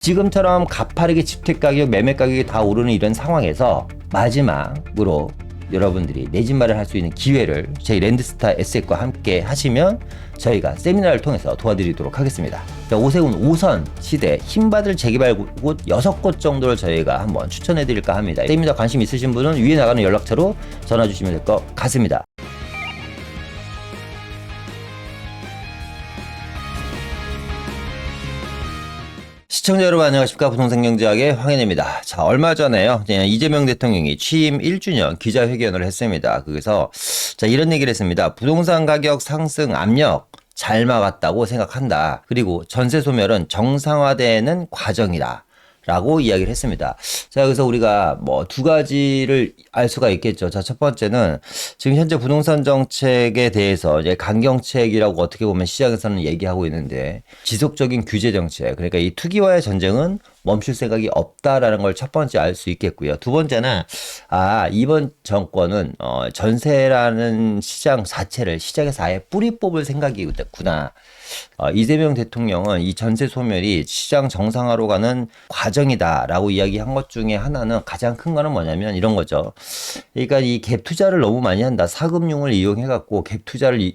지금처럼 가파르게 주택가격, 매매가격이 다 오르는 이런 상황에서 마지막으로 여러분들이 내 집 마련할 수 있는 기회를 저희 랜드스타 에셋과 함께 하시면 저희가 세미나를 통해서 도와드리도록 하겠습니다. 오세훈 5선 시대 힘받을 재개발곳 6곳 정도를 저희가 한번 추천해드릴까 합니다. 세미나 관심 있으신 분은 위에 나가는 연락처로 전화 주시면 될 것 같습니다. 시청자 여러분 안녕하십니까. 부동산 경제학의 황현입니다. 자, 얼마 전에요. 이재명 대통령이 취임 1주년 기자회견을 했습니다. 그래서 자, 이런 얘기를 했습니다. 부동산 가격 상승 압력 잘 막았다고 생각한다. 그리고 전세 소멸은 정상화되는 과정이다. 라고 이야기를 했습니다. 자, 그래서 우리가 뭐 두 가지를 알 수가 있겠죠. 자, 첫 번째는 지금 현재 부동산 정책에 대해서 이제 강경책이라고 어떻게 보면 시장에서는 얘기하고 있는데 지속적인 규제 정책, 그러니까 이 투기와의 전쟁은 멈출 생각이 없다라는 걸 첫 번째 알 수 있겠고요. 두 번째는 이번 정권은 전세라는 시장 자체를 시장에서 아예 뿌리 뽑을 생각이구나. 이재명 대통령은 이 전세 소멸이 시장 정상화로 가는 과정이다라고 이야기한 것 중에 하나는 가장 큰 거는 뭐냐면 이런 거죠. 그러니까 이 갭 투자를 너무 많이 한다. 사금융을 이용해 갖고 갭 투자를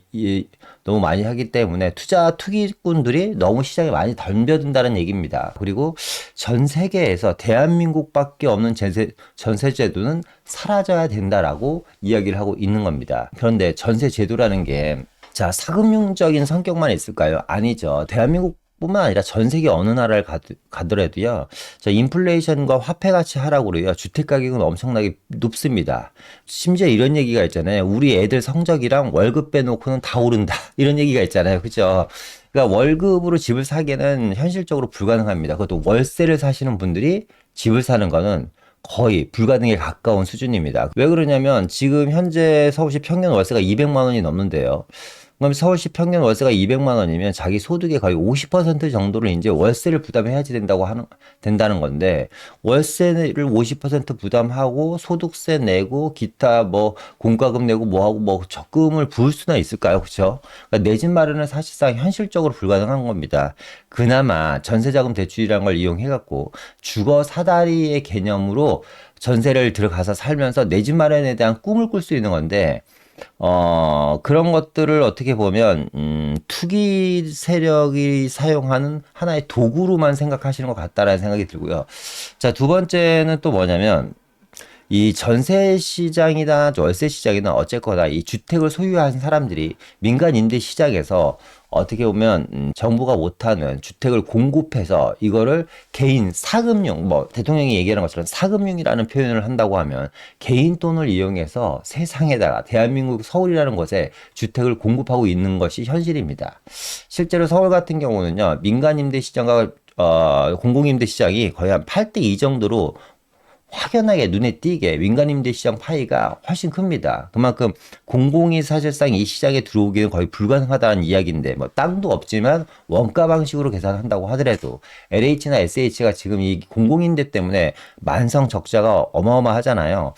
너무 많이 하기 때문에 투기꾼들이 너무 시장에 많이 덤벼든다는 얘기입니다. 그리고 전 세계에서 대한민국밖에 없는 전세 제도는 사라져야 된다라고 이야기를 하고 있는 겁니다. 그런데 전세 제도라는 게 자, 사금융적인 성격만 있을까요? 아니죠. 대한민국뿐만 아니라 전 세계 어느 나라를 가더라도요. 자, 인플레이션과 화폐 가치 하락으로요. 주택 가격은 엄청나게 높습니다. 심지어 이런 얘기가 있잖아요. 우리 애들 성적이랑 월급 빼놓고는 다 오른다. 이런 얘기가 있잖아요. 그죠? 그러니까 월급으로 집을 사기는 현실적으로 불가능합니다. 그것도 월세를 사시는 분들이 집을 사는 거는 거의 불가능에 가까운 수준입니다. 왜 그러냐면 지금 현재 서울시 평균 월세가 200만 원이 넘는데요. 그럼 서울시 평균 월세가 200만 원이면 자기 소득의 거의 50% 정도를 이제 월세를 부담해야지 된다는 건데, 월세를 50% 부담하고 소득세 내고 기타 뭐 공과금 내고 뭐하고 뭐 적금을 부을 수나 있을까요? 그렇죠? 그러니까 내 집 마련은 사실상 현실적으로 불가능한 겁니다. 그나마 전세자금 대출이라는 걸 이용해 갖고 주거 사다리의 개념으로 전세를 들어가서 살면서 내 집 마련에 대한 꿈을 꿀 수 있는 건데, 그런 것들을 어떻게 보면, 투기 세력이 사용하는 하나의 도구로만 생각하시는 것 같다라는 생각이 들고요. 자, 두 번째는 또 뭐냐면, 이 전세 시장이나 월세 시장이나 어쨌거나 이 주택을 소유한 사람들이 민간 임대 시장에서 어떻게 보면 정부가 못하는 주택을 공급해서 이거를 개인 사금융, 뭐 대통령이 얘기하는 것처럼 사금융이라는 표현을 한다고 하면 개인 돈을 이용해서 세상에다가 대한민국 서울이라는 곳에 주택을 공급하고 있는 것이 현실입니다. 실제로 서울 같은 경우는요, 민간 임대 시장과 공공 임대 시장이 거의 한 8대 2 정도로 확연하게 눈에 띄게 민간임대 시장 파이가 훨씬 큽니다. 그만큼 공공이 사실상 이 시장에 들어오기는 거의 불가능하다는 이야기인데, 뭐 땅도 없지만 원가 방식으로 계산한다고 하더라도 LH나 SH가 지금 이 공공임대 때문에 만성 적자가 어마어마하잖아요.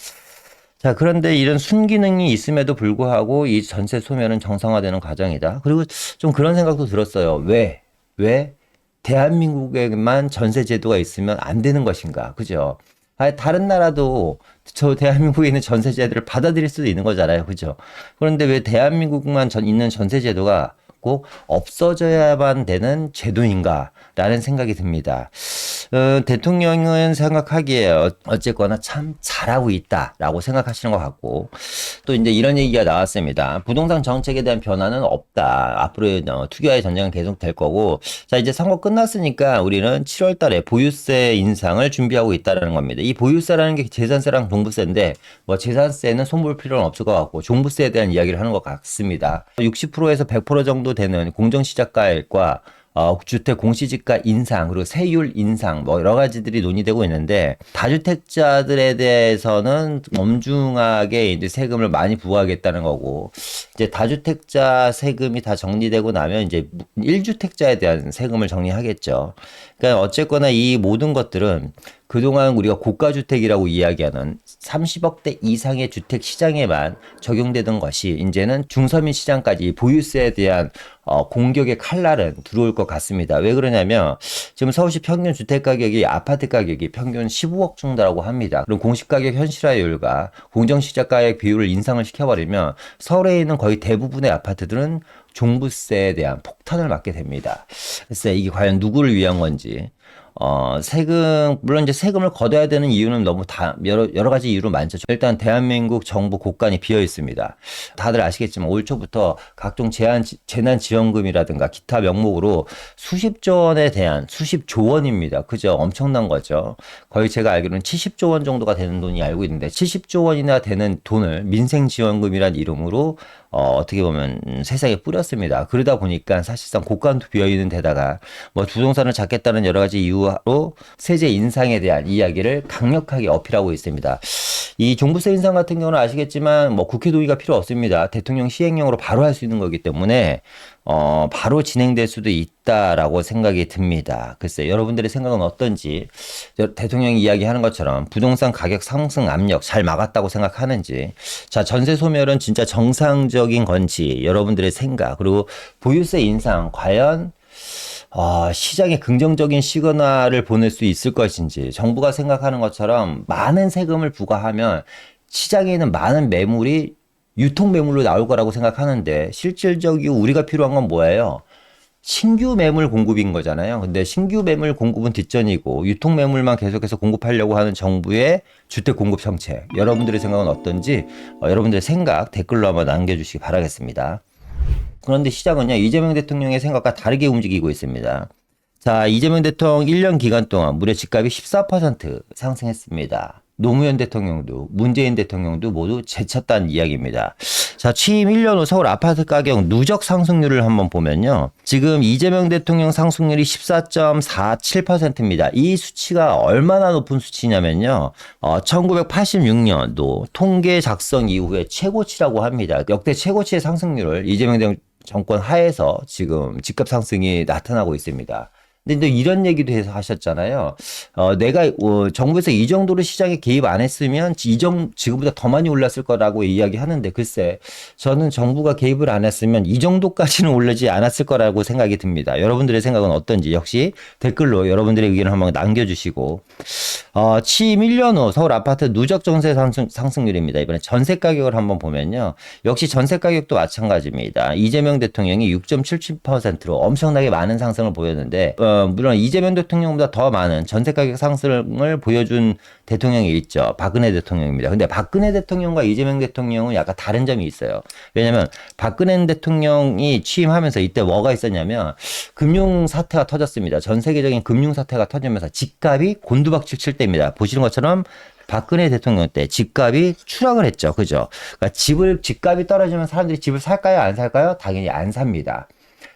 자, 그런데 이런 순기능이 있음에도 불구하고 이 전세 소멸은 정상화되는 과정이다. 그리고 좀 그런 생각도 들었어요. 왜 대한민국에만 전세 제도가 있으면 안 되는 것인가? 그죠? 다른 나라도 저 대한민국에 있는 전세제도를 받아들일 수도 있는 거잖아요. 그죠? 그런데 왜 대한민국만 있는 전세제도가 꼭 없어져야만 되는 제도인가라는 생각이 듭니다. 대통령은 생각하기에 어쨌거나 참 잘하고 있다라고 생각하시는 것 같고, 또 이제 이런 얘기가 나왔습니다. 부동산 정책에 대한 변화는 없다. 앞으로 투기와의 전쟁은 계속 될 거고, 자, 이제 선거 끝났으니까 우리는 7월 달에 보유세 인상을 준비하고 있다는 겁니다. 이 보유세라는 게 재산세랑 종부세인데, 뭐 재산세는 손볼 필요는 없을 것 같고, 종부세에 대한 이야기를 하는 것 같습니다. 60%에서 100% 정도 되는 공정시작가액과 주택 공시지가 인상, 그리고 세율 인상, 뭐 여러 가지들이 논의되고 있는데, 다주택자들에 대해서는 엄중하게 이제 세금을 많이 부과하겠다는 거고, 이제 다주택자 세금이 다 정리되고 나면 이제 1주택자에 대한 세금을 정리하겠죠. 그러니까 어쨌거나 이 모든 것들은 그동안 우리가 고가주택이라고 이야기하는 30억대 이상의 주택 시장에만 적용되던 것이 이제는 중서민 시장까지 보유세에 대한 공격의 칼날은 들어올 것 같습니다. 왜 그러냐면 지금 서울시 평균 주택 가격이 아파트 가격이 평균 15억 정도라고 합니다. 그럼 공시가격 현실화율과 공정시작가액 비율을 인상을 시켜버리면 서울에 있는 거의 대부분의 아파트들은 종부세에 대한 폭탄을 맞게 됩니다. 글쎄 이게 과연 누구를 위한 건지. 물론 이제 세금을 걷어야 되는 이유는 너무 여러 가지 이유로 많죠. 일단 대한민국 정부 곳간이 비어 있습니다. 다들 아시겠지만 올 초부터 각종 재난지원금이라든가 기타 명목으로 수십조 원에 대한 수십조 원입니다. 그죠? 엄청난 거죠. 거의 제가 알기로는 70조 원 정도가 되는 돈이 알고 있는데 70조 원이나 되는 돈을 민생지원금이란 이름으로 어떻게 보면 세상에 뿌렸습니다. 그러다 보니까 사실상 곳간도 비어있는 데다가 뭐 부동산을 잡겠다는 여러 가지 이유로 세제 인상에 대한 이야기를 강력하게 어필하고 있습니다. 이 종부세 인상 같은 경우는 아시겠지만 뭐 국회 동의가 필요 없습니다. 대통령 시행령으로 바로 할 수 있는 거기 때문에 바로 진행될 수도 있다라고 생각이 듭니다. 글쎄 여러분들의 생각은 어떤지, 대통령이 이야기하는 것처럼 부동산 가격 상승 압력 잘 막았다고 생각하는지, 자 전세 소멸은 진짜 정상적인 건지 여러분들의 생각, 그리고 보유세 인상 과연 시장에 긍정적인 시그널을 보낼 수 있을 것인지, 정부가 생각하는 것처럼 많은 세금을 부과하면 시장에 있는 많은 매물이 유통 매물로 나올 거라고 생각하는데 실질적으로 우리가 필요한 건 뭐예요? 신규 매물 공급인 거잖아요. 근데 신규 매물 공급은 뒷전이고 유통 매물만 계속해서 공급하려고 하는 정부의 주택 공급 정책. 여러분들의 생각은 어떤지 여러분들의 생각 댓글로 한번 남겨주시기 바라겠습니다. 그런데 시장은요, 이재명 대통령의 생각과 다르게 움직이고 있습니다. 자, 이재명 대통령 1년 기간 동안 무려 집값이 14% 상승했습니다. 노무현 대통령도 문재인 대통령도 모두 제쳤다는 이야기입니다. 자, 취임 1년 후 서울 아파트 가격 누적 상승률을 한번 보면요. 지금 이재명 대통령 상승률이 14.47%입니다. 이 수치가 얼마나 높은 수치냐면요. 1986년도 통계 작성 이후에 최고치라고 합니다. 역대 최고치의 상승률을 이재명 정권 하에서 지금 집값 상승이 나타나고 있습니다. 근데 이런 얘기도 해서 하셨잖아요. 내가 정부에서 이 정도로 시장에 개입 안 했으면 지금보다 더 많이 올랐을 거라고 이야기하는데, 글쎄 저는 정부가 개입을 안 했으면 이 정도까지는 오르지 않았을 거라고 생각이 듭니다. 여러분들의 생각은 어떤지 역시 댓글로 여러분들의 의견을 한번 남겨주시고, 취임 1년 후 서울 아파트 누적 전세 상승률입니다. 이번에 전세 가격을 한번 보면요. 역시 전세 가격도 마찬가지입니다. 이재명 대통령이 6.77%로 엄청나게 많은 상승을 보였는데, 물론 이재명 대통령보다 더 많은 전세 가격 상승을 보여준 대통령이 있죠. 박근혜 대통령입니다. 근데 박근혜 대통령과 이재명 대통령은 약간 다른 점이 있어요. 왜냐면 박근혜 대통령이 취임하면서 이때 뭐가 있었냐면 금융 사태가 터졌습니다. 전 세계적인 금융 사태가 터지면서 집값이 곤두박질 칠 때입니다. 보시는 것처럼 박근혜 대통령 때 집값이 추락을 했죠. 그죠? 그러니까 집값이 떨어지면 사람들이 집을 살까요? 안 살까요? 당연히 안 삽니다.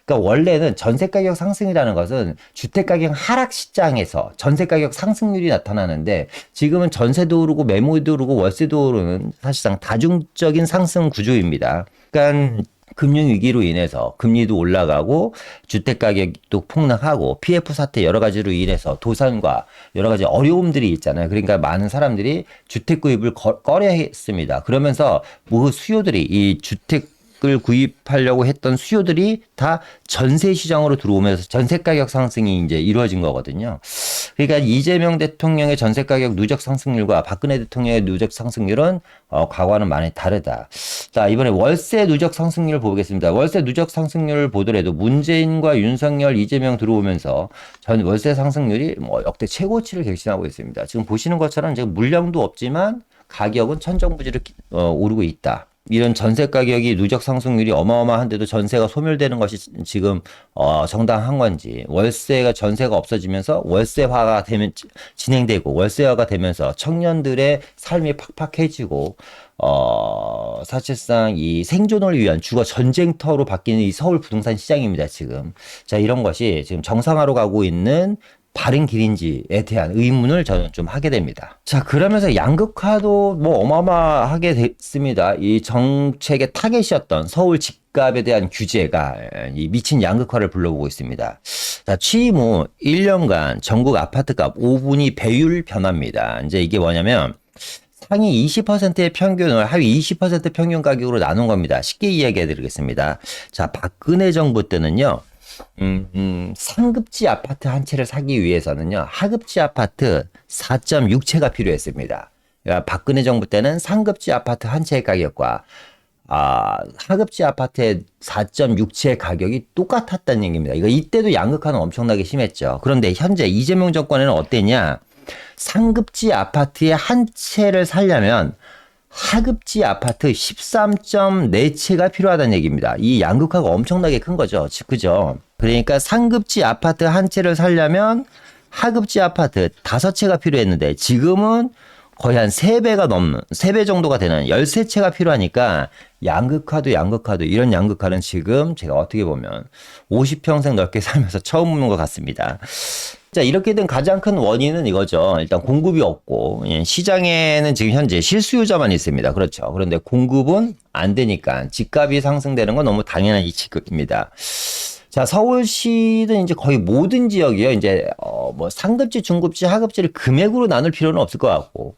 그러니까 원래는 전세 가격 상승이라는 것은 주택 가격 하락 시장에서 전세 가격 상승률이 나타나는데, 지금은 전세도 오르고 매물도 오르고 월세도 오르는 사실상 다중적인 상승 구조입니다. 그러니까 금융위기로 인해서 금리도 올라가고 주택 가격도 폭락하고 PF 사태 여러 가지로 인해서 도산과 여러 가지 어려움들이 있잖아요. 그러니까 많은 사람들이 주택 구입을 꺼려 했습니다. 그러면서 수요들이 이 주택 을 구입하려고 했던 수요들이 다 전세 시장으로 들어오면서 전세 가격 상승이 이제 이루어진 거거든요. 그러니까 이재명 대통령의 전세 가격 누적 상승률과 박근혜 대통령의 누적 상승률은 과거와는 많이 다르다. 자, 이번에 월세 누적 상승률을 보겠습니다. 월세 누적 상승률을 보더라도 문재인과 윤석열, 이재명 들어오면서 전 월세 상승률이 역대 최고치를 갱신하고 있습니다. 지금 보시는 것처럼 지금 물량도 없지만 가격은 천정부지로 오르고 있다. 이런 전세 가격이 누적 상승률이 어마어마한데도 전세가 소멸되는 것이 지금 정당한 건지, 전세가 없어지면서 월세화가 진행되고 월세화가 되면서 청년들의 삶이 팍팍해지고 사실상 이 생존을 위한 주거 전쟁터로 바뀌는 이 서울 부동산 시장입니다, 지금. 자, 이런 것이 지금 정상화로 가고 있는 바른 길인지에 대한 의문을 저는 좀 하게 됩니다. 자, 그러면서 양극화도 뭐 어마어마하게 됐습니다. 이 정책의 타겟이었던 서울 집값에 대한 규제가 이 미친 양극화를 불러보고 있습니다. 자, 취임 후 1년간 전국 아파트값 5분위 배율 변화입니다. 이제 이게 뭐냐면 상위 20%의 평균을 하위 20% 평균 가격으로 나눈 겁니다. 쉽게 이야기해 드리겠습니다. 자, 박근혜 정부 때는요. 상급지 아파트 한 채를 사기 위해서는요, 하급지 아파트 4.6채가 필요했습니다. 그러니까 박근혜 정부 때는 상급지 아파트 한 채의 가격과 하급지 아파트의 4.6채의 가격이 똑같았다는 얘기입니다. 이거 이때도 양극화는 엄청나게 심했죠. 그런데 현재 이재명 정권에는 어땠냐? 상급지 아파트의 한 채를 살려면 하급지 아파트 13.4채가 필요하다는 얘기입니다. 이 양극화가 엄청나게 큰 거죠. 그죠? 그러니까 상급지 아파트 한 채를 살려면 하급지 아파트 5채가 필요했는데 지금은 거의 한 3배가 넘는, 3배 정도가 되는 13채가 필요하니까 양극화도 이런 양극화는 지금 제가 어떻게 보면 50평생 넓게 살면서 처음 보는 것 같습니다. 자, 이렇게 된 가장 큰 원인은 이거죠. 일단 공급이 없고, 시장에는 지금 현재 실수요자만 있습니다. 그렇죠. 그런데 공급은 안 되니까 집값이 상승되는 건 너무 당연한 이치입니다. 자, 서울시는 이제 거의 모든 지역이요. 이제, 뭐 상급지, 중급지, 하급지를 금액으로 나눌 필요는 없을 것 같고,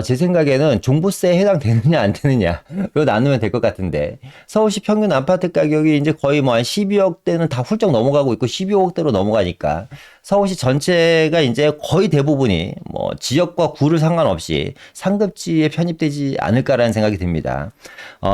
제 생각에는 종부세에 해당되느냐 안 되느냐로 나누면 될 것 같은데 서울시 평균 아파트 가격이 이제 거의 뭐 한 12억대는 다 훌쩍 넘어가고 있고 12억대로 넘어가니까 서울시 전체가 이제 거의 대부분이 뭐 지역과 구를 상관없이 상급지에 편입되지 않을까라는 생각이 듭니다.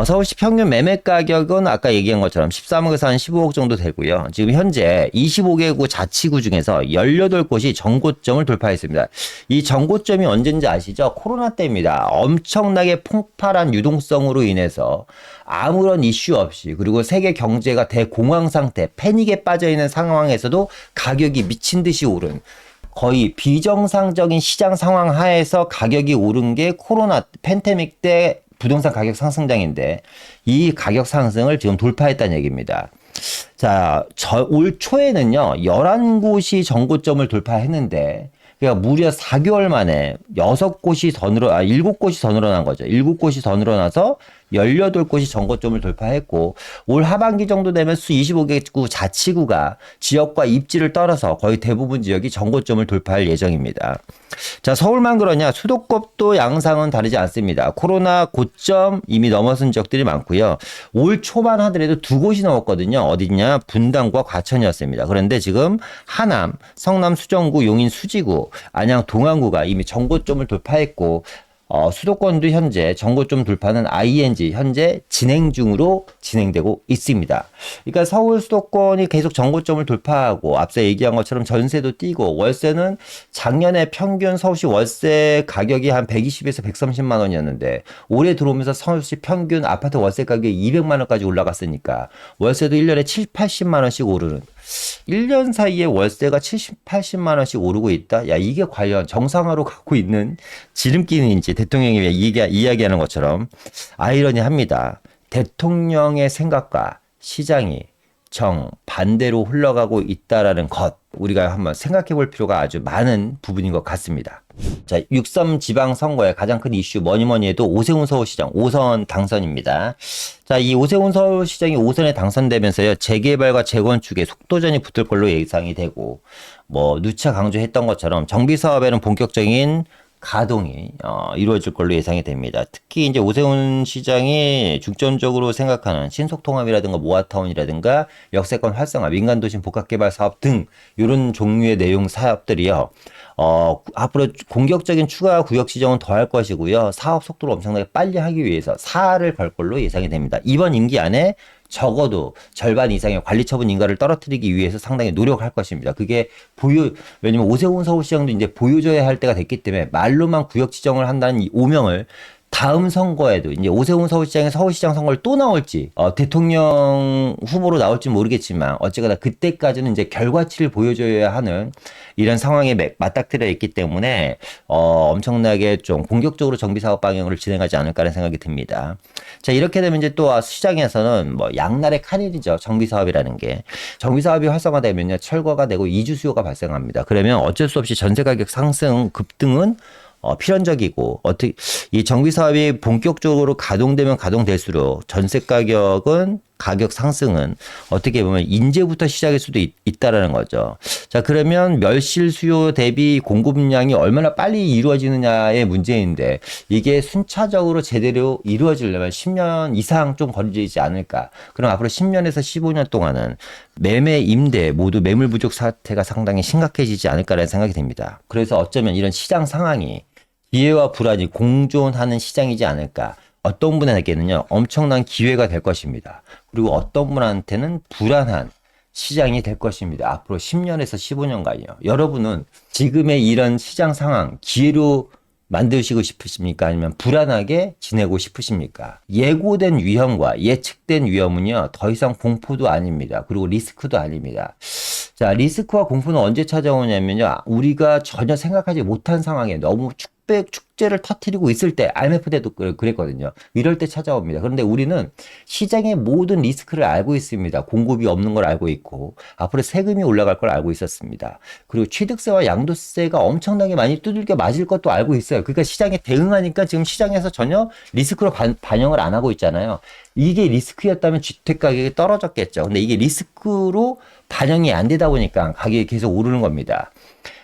서울시 평균 매매 가격은 아까 얘기한 것처럼 13억에서 한 15억 정도 되고요. 지금 현재 25개구 자치구 중에서 18곳이 정고점을 돌파했습니다. 이 정고점이 언제인지 아시죠? 코로나 때입니다. 엄청나게 폭발한 유동성으로 인해서 아무런 이슈 없이 그리고 세계 경제가 대공황 상태, 패닉에 빠져 있는 상황에서도 가격이 미친 듯이 오른 거의 비정상적인 시장 상황 하에서 가격이 오른 게 코로나 팬데믹 때 부동산 가격 상승장인데 이 가격 상승을 지금 돌파했다는 얘기입니다. 자, 올 초에는요, 11곳이 정고점을 돌파했는데 그러니까 무려 4개월 만에 7곳이 더 7곳이 더 늘어난 거죠. 7곳이 더 늘어나서 18곳이 정고점을 돌파했고 올 하반기 정도 되면 수 25개구 자치구가 지역과 입지를 떨어서 거의 대부분 지역이 정고점을 돌파할 예정입니다. 자, 서울만 그러냐? 수도권도 양상은 다르지 않습니다. 코로나 고점 이미 넘어선 지역들이 많고요. 올 초반 하더라도 2곳이 넘었거든요. 어디냐? 분당과 과천이었습니다. 그런데 지금 하남, 성남 수정구, 용인 수지구, 안양 동안구가 이미 정고점을 돌파했고 수도권도 현재 정고점 돌파는 ING 현재 진행 중으로 진행되고 있습니다. 그러니까 서울 수도권이 계속 정고점을 돌파하고 앞서 얘기한 것처럼 전세도 뛰고 월세는 작년에 평균 서울시 월세 가격이 한 120에서 130만 원이었는데 올해 들어오면서 서울시 평균 아파트 월세 가격이 200만 원까지 올라갔으니까 월세도 1년에 7, 80만 원씩 오르는 1년 사이에 월세가 70, 80만 원씩 오르고 있다? 야, 이게 과연 정상화로 가고 있는 지름길인지 대통령이 이야기하는 것처럼 아이러니합니다. 대통령의 생각과 시장이 정반대로 흘러가고 있다라는 것 우리가 한번 생각해 볼 필요가 아주 많은 부분인 것 같습니다. 자, 6.3 지방선거의 가장 큰 이슈 뭐니 해도 오세훈 서울시장 5선 당선입니다. 자, 이 오세훈 서울시장이 5선에 당선되면서요, 재개발과 재건축에 속도전이 붙을 걸로 예상이 되고, 뭐, 누차 강조했던 것처럼 정비사업에는 본격적인 가동이 이루어질 걸로 예상이 됩니다. 특히 이제 오세훈 시장이 중점적으로 생각하는 신속통합이라든가 모아타운이라든가 역세권 활성화, 민간도심 복합개발 사업 등 이런 종류의 내용 사업들이요. 앞으로 공격적인 추가 구역 지정은 더 할 것이고요. 사업 속도를 엄청나게 빨리 하기 위해서 사활을 걸 걸로 예상이 됩니다. 이번 임기 안에 적어도 절반 이상의 관리 처분 인가를 떨어뜨리기 위해서 상당히 노력할 것입니다. 그게 왜냐면 오세훈 서울시장도 이제 보여줘야 할 때가 됐기 때문에 말로만 구역 지정을 한다는 이 오명을 다음 선거에도 이제 오세훈 서울시장이 서울시장 선거를 또 나올지 대통령 후보로 나올지 모르겠지만 어쨌거나 그때까지는 이제 결과치를 보여줘야 하는 이런 상황에 맞닥뜨려 있기 때문에 엄청나게 좀 공격적으로 정비사업 방향으로 진행하지 않을까라는 생각이 듭니다. 자, 이렇게 되면 이제 또 시장에서는 뭐 양날의 칼일이죠. 정비사업이라는 게. 정비사업이 활성화되면요, 철거가 되고 이주 수요가 발생합니다. 그러면 어쩔 수 없이 전세 가격 상승 급등은 필연적이고, 어떻게, 이 정비 사업이 본격적으로 가동되면 가동될수록 전세 가격은, 가격 상승은 어떻게 보면 인제부터 시작일 수도 있다라는 거죠. 자, 그러면 멸실 수요 대비 공급량이 얼마나 빨리 이루어지느냐의 문제인데, 이게 순차적으로 제대로 이루어지려면 10년 이상 좀 걸리지 않을까. 그럼 앞으로 10년에서 15년 동안은 매매, 임대 모두 매물 부족 사태가 상당히 심각해지지 않을까라는 생각이 듭니다. 그래서 어쩌면 이런 시장 상황이 기회와 불안이 공존하는 시장이지 않을까. 어떤 분에게는요, 엄청난 기회가 될 것입니다. 그리고 어떤 분한테는 불안한 시장이 될 것입니다. 앞으로 10년에서 15년간요. 여러분은 지금의 이런 시장 상황, 기회로 만드시고 싶으십니까? 아니면 불안하게 지내고 싶으십니까? 예고된 위험과 예측된 위험은요, 더 이상 공포도 아닙니다. 그리고 리스크도 아닙니다. 자, 리스크와 공포는 언제 찾아오냐면요, 우리가 전혀 생각하지 못한 상황에 너무 축제를 터뜨리고 있을 때, IMF 때도 그랬거든요. 이럴 때 찾아옵니다. 그런데 우리는 시장의 모든 리스크를 알고 있습니다. 공급이 없는 걸 알고 있고, 앞으로 세금이 올라갈 걸 알고 있었습니다. 그리고 취득세와 양도세가 엄청나게 많이 두들겨 맞을 것도 알고 있어요. 그러니까 시장에 대응하니까 지금 시장에서 전혀 리스크로 반영을 안 하고 있잖아요. 이게 리스크였다면 주택 가격이 떨어졌겠죠. 근데 이게 리스크로 반영이 안 되다 보니까 가격이 계속 오르는 겁니다.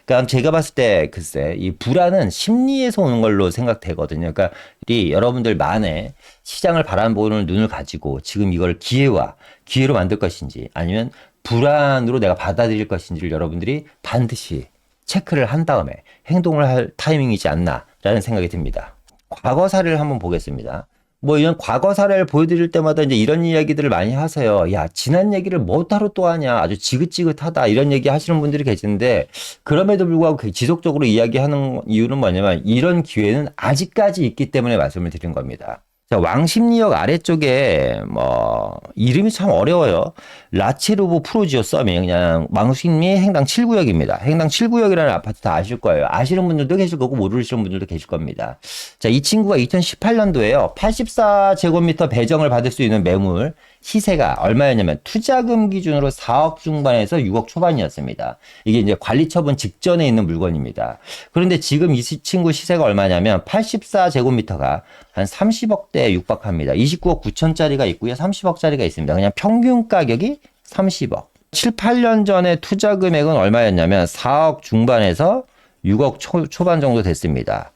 그러니까 제가 봤을 때 글쎄 이 불안은 심리에서 오는 걸로 생각되거든요. 그러니까 이 여러분들 만에 시장을 바라보는 눈을 가지고 지금 이걸 기회로 만들 것인지 아니면 불안으로 내가 받아들일 것인지를 여러분들이 반드시 체크를 한 다음에 행동을 할 타이밍이지 않나라는 생각이 듭니다. 과거 사례를 한번 보겠습니다. 뭐 이런 과거 사례를 보여드릴 때마다 이제 이런 이야기들을 많이 하세요. 야, 지난 얘기를 뭐 따로 또 하냐. 아주 지긋지긋하다. 이런 얘기 하시는 분들이 계시는데 그럼에도 불구하고 지속적으로 이야기하는 이유는 뭐냐면 이런 기회는 아직까지 있기 때문에 말씀을 드린 겁니다. 자, 왕십리역 아래쪽에 뭐 이름이 참 어려워요. 라치르보 프로지오 서미 그냥 왕십리 행당 7구역입니다. 행당 7구역이라는 아파트 다 아실 거예요. 아시는 분들도 계실 거고 모르시는 분들도 계실 겁니다. 자, 이 친구가 2018년도에요. 84제곱미터 배정을 받을 수 있는 매물 시세가 얼마였냐면 투자금 기준으로 4억 중반에서 6억 초반이었습니다. 이게 이제 관리 처분 직전에 있는 물건입니다. 그런데 지금 이 친구 시세가 얼마냐면 84제곱미터가 한 30억대에 육박합니다. 29억 9천짜리가 있고요. 30억짜리가 있습니다. 그냥 평균 가격이 30억. 7, 8년 전에 투자 금액은 얼마였냐면 4억 중반에서 6억 초반 정도 됐습니다.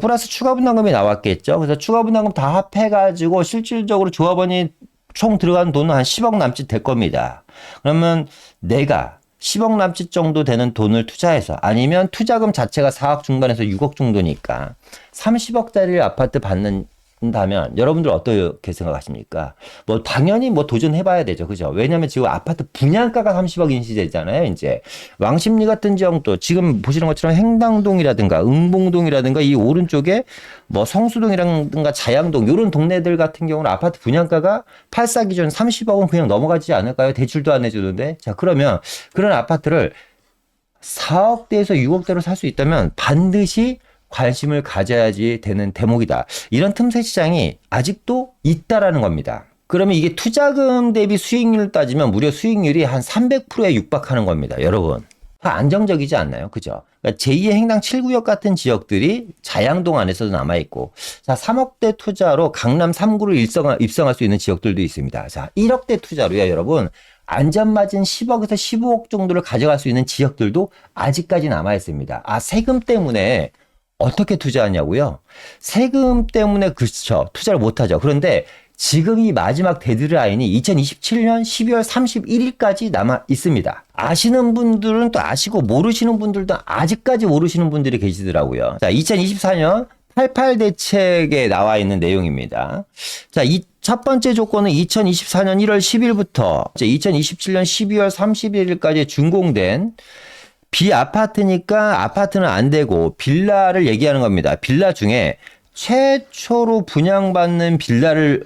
플러스 추가 분담금이 나왔겠죠. 그래서 추가 분담금 다 합해가지고 실질적으로 조합원이 총 들어간 돈은 한 10억 남짓 될 겁니다. 그러면 내가 10억 남짓 정도 되는 돈을 투자해서 아니면 투자금 자체가 4억 중반에서 6억 정도니까 30억짜리 아파트 받는다면 여러분들 어떻게 생각하십니까? 뭐 당연히 뭐 도전해봐야 되죠. 그죠? 왜냐면 지금 아파트 분양가가 30억 인시되잖아요. 이제 왕십리 같은 지역도 지금 보시는 것처럼 행당동이라든가 응봉동이라든가 이 오른쪽에 뭐 성수동이라든가 자양동 이런 동네들 같은 경우는 아파트 분양가가 84 기준 30억은 그냥 넘어가지 않을까요? 대출도 안 해주는데. 자, 그러면 그런 아파트를 4억대에서 6억대로 살 수 있다면 반드시 관심을 가져야지 되는 대목이다. 이런 틈새 시장이 아직도 있다라는 겁니다. 그러면 이게 투자금 대비 수익률을 따지면 무려 수익률이 한 300%에 육박하는 겁니다. 여러분. 안정적이지 않나요? 그죠? 그러니까 제2의 행당 7구역 같은 지역들이 자양동 안에서도 남아있고, 자, 3억대 투자로 강남 3구를 입성할 수 있는 지역들도 있습니다. 자, 1억대 투자로요, 여러분. 안전마진 10억에서 15억 정도를 가져갈 수 있는 지역들도 아직까지 남아있습니다. 아, 세금 때문에 어떻게 투자하냐고요? 세금 때문에 그렇죠. 투자를 못하죠. 그런데 지금 이 마지막 데드라인이 2027년 12월 31일까지 남아 있습니다. 아시는 분들은 또 아시고 모르시는 분들도 아직까지 모르시는 분들이 계시더라고요. 자, 2024년 88 대책에 나와 있는 내용입니다. 자, 이 첫 번째 조건은 2024년 1월 10일부터 2027년 12월 31일까지 준공된 비아파트니까 아파트는 안 되고 빌라를 얘기하는 겁니다. 빌라 중에 최초로 분양받는 빌라를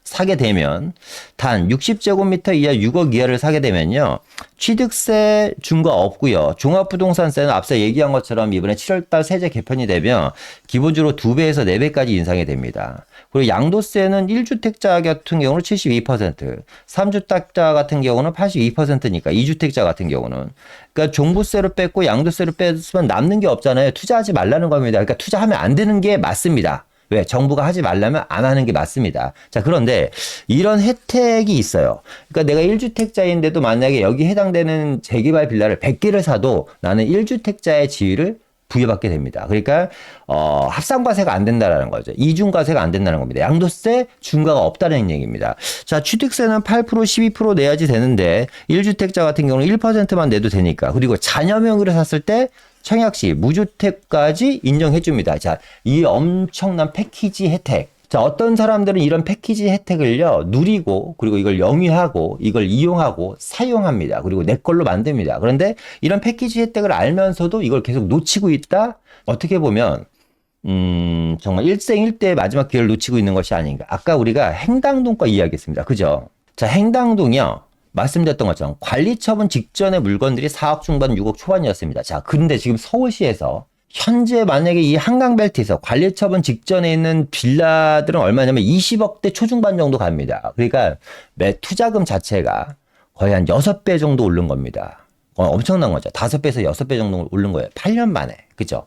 사게 되면 단 60제곱미터 이하 6억 이하를 사게 되면요. 취득세 중과 없고요. 종합부동산세는 앞서 얘기한 것처럼 이번에 7월달 세제 개편이 되면 기본적으로 2배에서 4배까지 인상이 됩니다. 그리고 양도세는 1주택자 같은 경우는 72%, 3주택자 같은 경우는 82%니까 2주택자 같은 경우는. 그러니까 종부세로 뺐고 양도세로 뺐으면 남는 게 없잖아요. 투자하지 말라는 겁니다. 그러니까 투자하면 안 되는 게 맞습니다. 왜? 정부가 하지 말라면 안 하는 게 맞습니다. 자, 그런데 이런 혜택이 있어요. 그러니까 내가 1주택자인데도 만약에 여기 해당되는 재개발 빌라를 100개를 사도 나는 1주택자의 지위를 부여받게 됩니다. 그러니까 합산과세가 안 된다라는 거죠. 이중과세가 안 된다는 겁니다. 양도세 중과가 없다는 얘기입니다. 자, 취득세는 8% 12% 내야지 되는데 1주택자 같은 경우는 1%만 내도 되니까. 그리고 자녀 명의로 샀을 때 청약시 무주택까지 인정해 줍니다. 자, 이 엄청난 패키지 혜택. 자, 어떤 사람들은 이런 패키지 혜택을요, 누리고, 그리고 이걸 영위하고, 이걸 이용하고, 사용합니다. 그리고 내 걸로 만듭니다. 그런데 이런 패키지 혜택을 알면서도 이걸 계속 놓치고 있다? 어떻게 보면, 정말 일생일대의 마지막 기회를 놓치고 있는 것이 아닌가. 아까 우리가 행당동과 이야기했습니다. 그죠? 자, 행당동이요. 말씀드렸던 것처럼 관리처분 직전의 물건들이 4억 중반, 6억 초반이었습니다. 자, 근데 지금 서울시에서 현재 만약에 이 한강벨트에서 관리처분 직전에 있는 빌라들은 얼마냐면 20억대 초중반 정도 갑니다. 그러니까 매 투자금 자체가 거의 한 6배 정도 오른 겁니다. 엄청난 거죠. 5배에서 6배 정도 오른 거예요. 8년 만에. 그죠?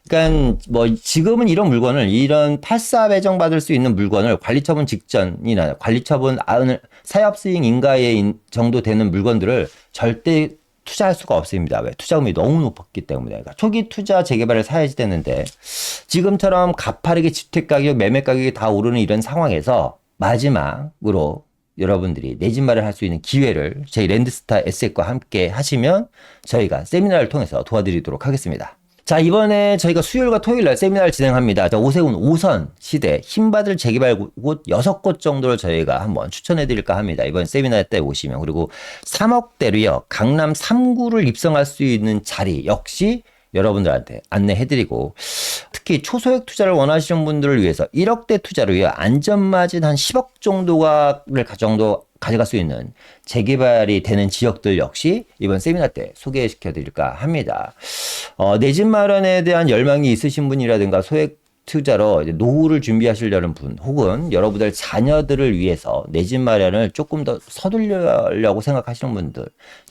그러니까 뭐 지금은 이런 물건을 이런 8사 배정받을 수 있는 물건을 관리처분 직전이나 관리처분 사협수익 인가에 정도 되는 물건들을 절대 투자할 수가 없습니다. 왜? 투자금이 너무 높았기 때문에. 그러니까 초기 투자 재개발을 사야지 되는데 지금처럼 가파르게 주택 가격, 매매 가격이 다 오르는 이런 상황에서 마지막으로 여러분들이 내 집 마련할 수 있는 기회를 저희 랜드스타 에셋과 함께 하시면 저희가 세미나를 통해서 도와드리도록 하겠습니다. 자, 이번에 저희가 수요일과 토요일 날 세미나를 진행합니다. 자, 오세훈 5선 시대 힘받을 재개발 곳 6곳 정도를 저희가 한번 추천해 드릴까 합니다. 이번 세미나 때 오시면. 그리고 3억대로요. 강남 3구를 입성할 수 있는 자리 역시 여러분들한테 안내해 드리고, 특히 초소액 투자를 원하시는 분들을 위해서 1억대 투자로요. 안전마진 한 10억 정도를 가져갈 수 있는 재개발이 되는 지역들 역시 이번 세미나 때 소개시켜 드릴까 합니다. 내 집 마련에 대한 열망이 있으신 분이라든가 소액 투자로 노후를 준비하시려는 분, 혹은 여러분들 자녀들을 위해서 내 집 마련을 조금 더 서두르려고 생각하시는 분들,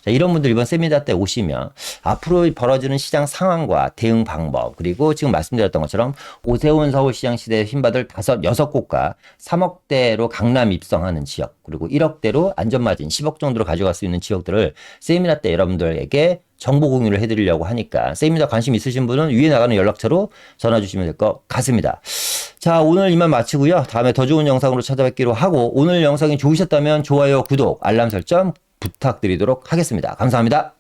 자, 이런 분들 이번 세미나 때 오시면 앞으로 벌어지는 시장 상황과 대응 방법, 그리고 지금 말씀드렸던 것처럼 오세훈 서울시장 시대에 힘받을 6곳과 3억대로 강남 입성하는 지역, 그리고 1억대로 안전마진 10억 정도로 가져갈 수 있는 지역들을 세미나 때 여러분들에게 정보 공유를 해드리려고 하니까 세미나 관심 있으신 분은 위에 나가는 연락처로 전화 주시면 될 것 같습니다. 자, 오늘 이만 마치고요. 다음에 더 좋은 영상으로 찾아뵙기로 하고, 오늘 영상이 좋으셨다면 좋아요, 구독, 알람 설정 부탁드리도록 하겠습니다. 감사합니다.